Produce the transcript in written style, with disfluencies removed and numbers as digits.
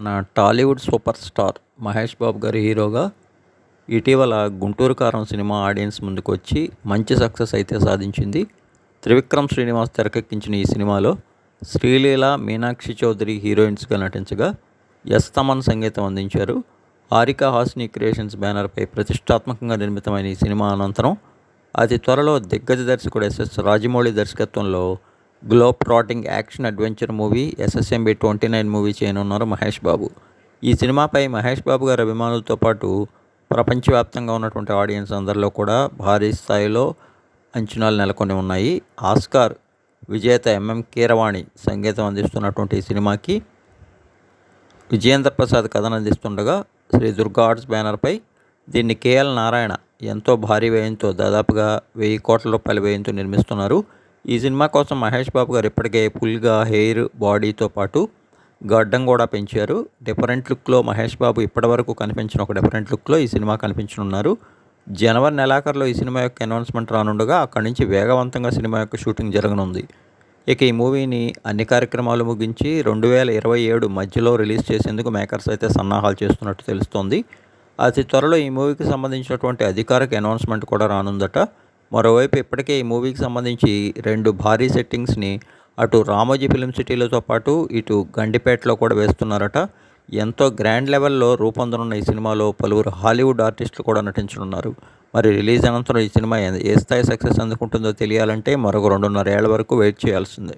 మన Tollywood super star Mahesh Babu గారి హీరోగా ఇటీవల గుంటూరు కారం సినిమా ఆడియన్స్ ముందుకు వచ్చి మంచి సక్సెస్ అయితే సాధించింది. త్రివిక్రమ్ శ్రీనివాస్ తెరకెక్కించిన ఈ సినిమాలో శ్రీలీల, మీనాక్షి చౌదరి హీరోయిన్స్గా నటించగా ఎస్ తమన్ సంగీతం అందించారు. హారిక హాసిని క్రియేషన్స్ బ్యానర్పై ప్రతిష్టాత్మకంగా నిర్మితమైన ఈ సినిమా అనంతరం అతి త్వరలో దిగ్గజ దర్శకుడు ఎస్ఎస్ రాజమౌళి దర్శకత్వంలో globe trotting action adventure movie SSMB 29 movie చేయనున్నారు మహేష్ బాబు. ఈ సినిమాపై మహేష్ బాబు గారి అభిమానులతో పాటు ప్రపంచవ్యాప్తంగా ఉన్నటువంటి ఆడియన్స్ అందరిలో కూడా భారీ స్థాయిలో అంచనాలు నెలకొని ఉన్నాయి. ఆస్కార్ విజేత MM కీరవాణి సంగీతం అందిస్తున్నటువంటి ఈ సినిమాకి విజయేంద్ర ప్రసాద్ కథను అందిస్తుండగా శ్రీ దుర్గా ఆర్ట్స్ బ్యానర్పై దీన్ని KL నారాయణ ఎంతో భారీ వ్యయంతో దాదాపుగా 1000 కోట్ల రూపాయల వ్యయంతో నిర్మిస్తున్నారు. ఈ సినిమా కోసం మహేష్ బాబు గారు ఇప్పటికే ఫుల్గా హెయిర్, బాడీతో పాటు గడ్డం కూడా పెంచారు. డిఫరెంట్ లుక్లో మహేష్ బాబు ఇప్పటివరకు కనిపించిన ఒక డిఫరెంట్ లుక్లో ఈ సినిమా కనిపించనున్నారు. జనవరి నెలాఖరులో ఈ సినిమా యొక్క అనౌన్స్మెంట్ రానుండగా అక్కడి నుంచి వేగవంతంగా సినిమా యొక్క షూటింగ్ జరగనుంది. ఇక ఈ మూవీని అన్ని కార్యక్రమాలు ముగించి 2027 మధ్యలో రిలీజ్ చేసేందుకు మేకర్స్ అయితే సన్నాహాలు చేస్తున్నట్టు తెలుస్తోంది. అతి త్వరలో ఈ మూవీకి సంబంధించినటువంటి అధికారిక అనౌన్స్మెంట్ కూడా రానుందట. మరోవైపు ఇప్పటికే ఈ మూవీకి సంబంధించి 2 భారీ సెట్టింగ్స్ని అటు రామోజీ ఫిలిం సిటీలతో పాటు ఇటు గండిపేటలో కూడా వేస్తున్నారట. ఎంతో గ్రాండ్ లెవెల్లో రూపొందనున్న ఈ సినిమాలో పలువురు హాలీవుడ్ ఆర్టిస్టులు కూడా నటించనున్నారు. మరి రిలీజ్ అనంతరం ఈ సినిమా ఏ స్థాయి సక్సెస్ అందుకుంటుందో తెలియాలంటే మరొక 2.5 ఏళ్ల వరకు వెయిట్ చేయాల్సిందే.